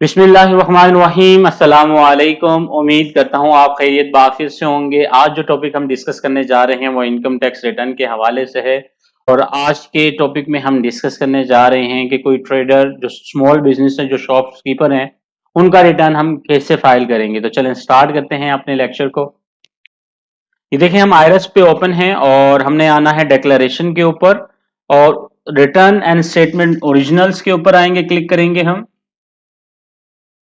बिस्मिल्लाहिर्रहमानिर्रहीम अस्सलामु अलैकुम। उम्मीद करता हूँ आप खैरियत बाफियत से होंगे। आज जो टॉपिक हम डिस्कस करने जा रहे हैं वो इनकम टैक्स रिटर्न के हवाले से है। और आज के टॉपिक में हम डिस्कस करने जा रहे हैं कि कोई ट्रेडर जो स्मॉल बिजनेस है, जो शॉपकीपर हैं, उनका रिटर्न हम कैसे फाइल करेंगे। तो चलें स्टार्ट करते हैं अपने लेक्चर को। ये देखें, हम आयरस पे ओपन हैं और हमने आना है डिक्लेरेशन के ऊपर, और रिटर्न एंड स्टेटमेंट ओरिजिनल्स के ऊपर आएंगे, क्लिक करेंगे हम।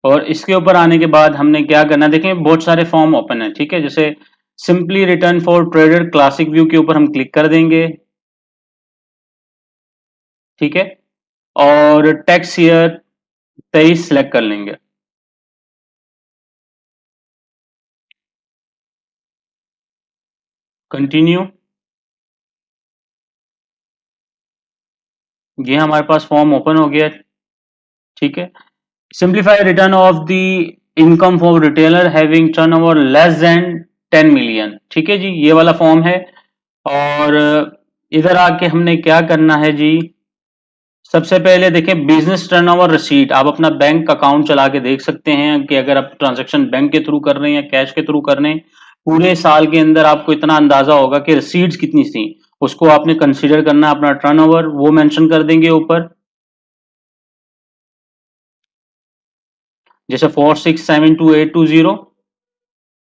और इसके ऊपर आने के बाद हमने क्या करना है, देखें बहुत सारे फॉर्म ओपन है, ठीक है। जैसे simply return for trader classic view के ऊपर हम क्लिक कर देंगे, ठीक है। और टैक्स ईयर 23 सेलेक्ट कर लेंगे। कंटिन्यू। ये हमारे पास फॉर्म ओपन हो गया, ठीक है। Simplify return of the income for retailer having turnover less than 10 million, ठीक है जी, ये वाला फॉर्म है। और इधर आके हमने क्या करना है जी, सबसे पहले देखें बिजनेस टर्नओवर रिसीट। आप अपना बैंक अकाउंट चला के देख सकते हैं कि अगर आप ट्रांजैक्शन बैंक के थ्रू कर रहे हैं या कैश के थ्रू कर रहे हैं, पूरे साल के अंदर आपको इतना अंदाजा होगा कि रिसीट्स कितनी थी, उसको आपने कंसीडर करना। अपना टर्नओवर वो मेंशन कर देंगे ऊपर, जैसे 4672,820।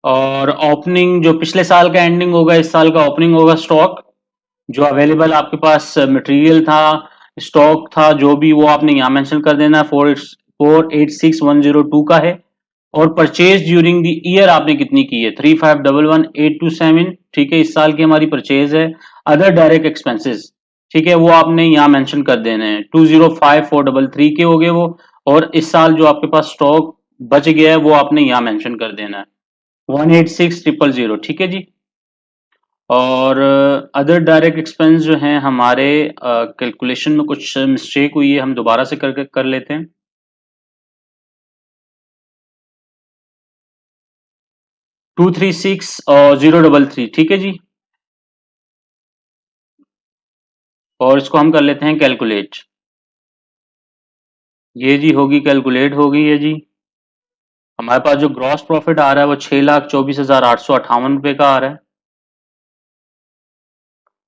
और ओपनिंग जो पिछले साल का एंडिंग होगा, इस साल का ओपनिंग होगा स्टॉक, जो अवेलेबल आपके पास मटेरियल था, स्टॉक था, जो भी, वो आपने यहाँ मेंशन कर देना। 486102 का है। और परचेज ड्यूरिंग द ईयर आपने कितनी की है, 3511,827, ठीक है, इस साल की हमारी परचेज है। अदर डायरेक्ट एक्सपेंसेस, ठीक है, वो आपने यहाँ मेंशन कर देने हैं। 205433 के हो गए वो। और इस साल जो आपके पास स्टॉक बच गया है वो आपने यहाँ मेंशन कर देना है, 186000, ठीक है जी। और अदर डायरेक्ट एक्सपेंस जो हैं हमारे, कैलकुलेशन में कुछ मिस्टेक हुई है, हम दोबारा से कर लेते हैं। 236033, ठीक है जी। और इसको हम कर लेते हैं कैलकुलेट। ये जी होगी, कैलकुलेट हो गई है जी। हमारे पास जो ग्रॉस प्रॉफिट आ रहा है वो 6,24,858 रुपये का आ रहा है।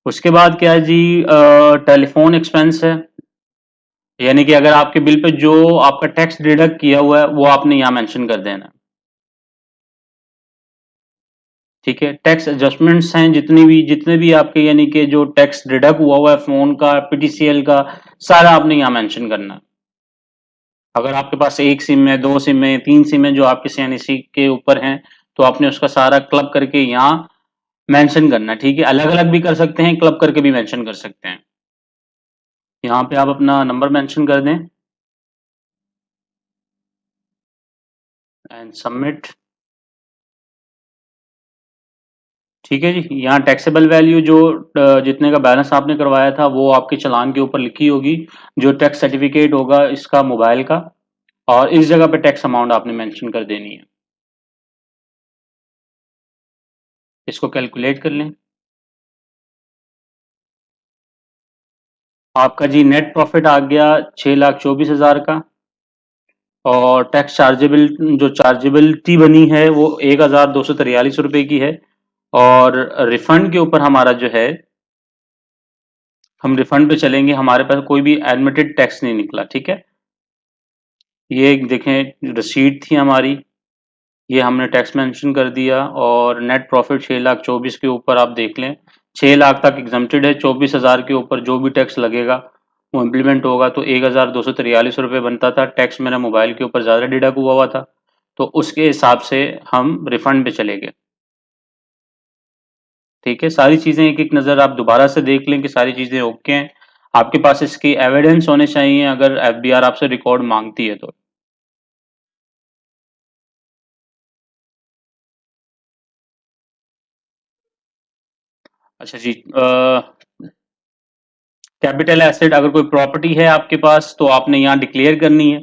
उसके बाद क्या है जी, टेलीफोन एक्सपेंस है, यानी कि अगर आपके बिल पे जो आपका टैक्स डिडक्ट किया हुआ है वो आपने यहाँ मेंशन कर देना है, ठीक है। टैक्स एडजस्टमेंट्स हैं जितने भी आपके, यानी कि जो टैक्स डिडक्ट हुआ हुआ है फोन का, पीटीसीएल का, सारा आपने यहाँ मेंशन करना है। अगर आपके पास एक सिम है, दो सिम है, तीन सिम है, जो आपके सीएनसी के ऊपर हैं, तो आपने उसका सारा क्लब करके यहाँ मेंशन करना है, ठीक है। अलग अलग भी कर सकते हैं, क्लब करके भी मेंशन कर सकते हैं। यहाँ पे आप अपना नंबर मेंशन कर दें एंड सबमिट, ठीक है जी। यहाँ टैक्सेबल वैल्यू जो जितने का बैलेंस आपने करवाया था वो आपके चालान के ऊपर लिखी होगी, जो टैक्स सर्टिफिकेट होगा इसका मोबाइल का, और इस जगह पे टैक्स अमाउंट आपने मेंशन कर देनी है। इसको कैलकुलेट कर लें। आपका जी नेट प्रॉफिट आ गया 6,24,000 का। और टैक्स चार्जेबल, जो चार्जेबिलिटी बनी है वो 1,243 रुपये की है। और रिफंड के ऊपर हमारा जो है, हम रिफंड पे चलेंगे, हमारे पास कोई भी एडमिटेड टैक्स नहीं निकला, ठीक है। ये देखें, रिसीट थी हमारी, ये हमने टैक्स मेंशन कर दिया। और नेट प्रॉफिट 6,24,000 के ऊपर आप देख लें, 6 लाख तक एग्जम्प्टेड है। 24,000 के ऊपर जो भी टैक्स लगेगा वो इम्प्लीमेंट होगा, तो 1,243 रुपये बनता था। टैक्स मेरा मोबाइल के ऊपर ज़्यादा डिडक्ट हुआ था, तो उसके हिसाब से हम रिफंड पे चले गए, ठीक है। सारी चीज़ें एक एक नज़र आप दोबारा से देख लें कि सारी चीज़ें ओके हैं। आपके पास इसकी एविडेंस होने चाहिए अगर एफबीआर आपसे रिकॉर्ड मांगती है तो। अच्छा जी, कैपिटल एसेट, अगर कोई प्रॉपर्टी है आपके पास तो आपने यहाँ डिक्लेयर करनी है।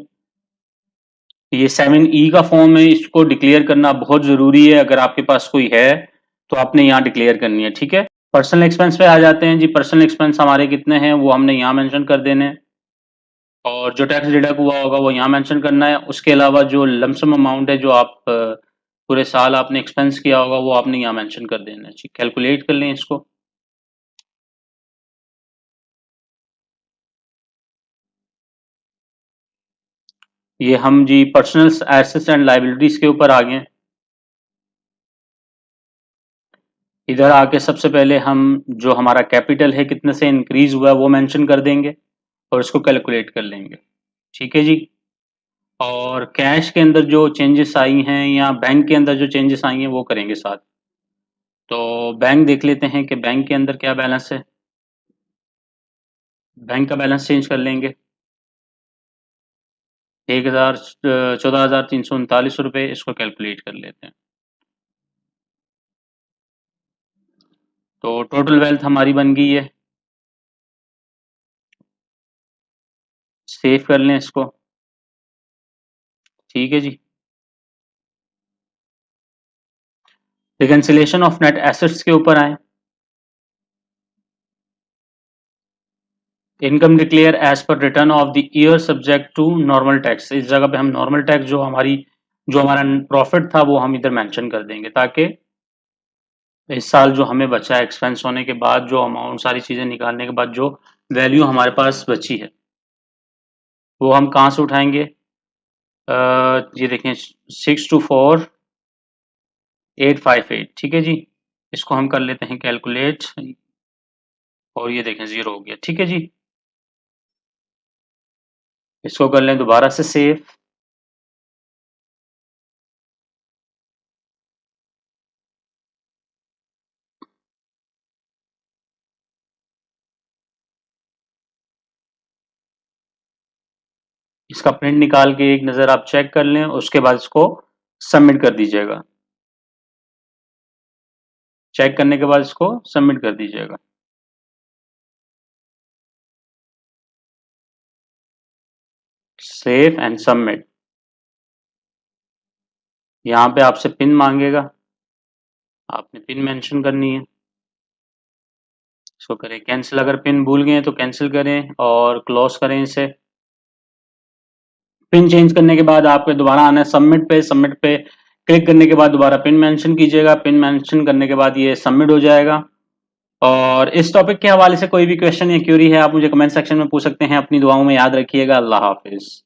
ये 7E का फॉर्म है, इसको डिक्लेयर करना बहुत ज़रूरी है। अगर आपके पास कोई है तो आपने यहाँ डिक्लेयर करनी है, ठीक है। पर्सनल एक्सपेंस पे आ जाते हैं जी। पर्सनल एक्सपेंस हमारे कितने हैं वो हमने यहाँ मेंशन कर देने हैं। और जो टैक्स डिडक्ट हुआ होगा वो यहाँ मेंशन करना है। उसके अलावा जो लमसम अमाउंट है जो आप पूरे साल आपने एक्सपेंस किया होगा वो आपने यहाँ मेंशन कर देना है। कैलकुलेट कर लें इसको। ये हम जी पर्सनल एसेट्स एंड लाइबिलिटीज के ऊपर आ गए हैं। इधर आके सबसे पहले हम जो हमारा कैपिटल है कितने से इंक्रीज हुआ है वो मेंशन कर देंगे और इसको कैलकुलेट कर लेंगे। ठीक है जी। और कैश के अंदर जो चेंजेस आई हैं या बैंक के अंदर जो चेंजेस आई हैं वो करेंगे साथ। तो बैंक देख लेते हैं कि बैंक के अंदर क्या बैलेंस है। बैंक का बैलेंस चेंज कर लेंगे। 14,339 रुपये, इसको कैलकुलेट कर लेते हैं। तो टोटल वेल्थ हमारी बन गई है। सेव कर लें इसको। ठीक है जी। रिकंसिलेशन ऑफ नेट एसेट्स के ऊपर आए। Income declare as per return of the year subject to normal tax. इस जगह पे हम नॉर्मल टैक्स जो हमारा प्रॉफिट था वो हम इधर मेंशन कर देंगे ताकि इस साल जो हमें बचा है एक्सपेंस होने के बाद जो अमाउंट सारी चीज़ें निकालने के बाद जो वैल्यू हमारे पास बची है वो हम कहाँ से उठाएंगे। ये देखें 624858। ठीक है जी। इसको हम कर लेते हैं कैलकुलेट और ये देखें 0 हो गया। ठीक है जी। इसको कर लें दोबारा से सेव। इसका प्रिंट निकाल के एक नज़र आप चेक कर लें, उसके बाद इसको सबमिट कर दीजिएगा। चेक करने के बाद इसको सबमिट कर दीजिएगा। Save and submit. यहाँ पे आपसे पिन मांगेगा, आपने पिन मेंशन करनी है। इसको करें कैंसिल। अगर पिन भूल गए तो कैंसिल करें और क्लोज करें इसे। पिन चेंज करने के बाद आपको दोबारा आना है सबमिट पे। सबमिट पे क्लिक करने के बाद दोबारा पिन मेंशन कीजिएगा। पिन मेंशन करने के बाद ये सबमिट हो जाएगा। और इस टॉपिक के हवाले से कोई भी क्वेश्चन या क्यूरी है आप मुझे कमेंट सेक्शन में पूछ सकते हैं। अपनी दुआओं में याद रखिएगा। अल्लाह हाफिज।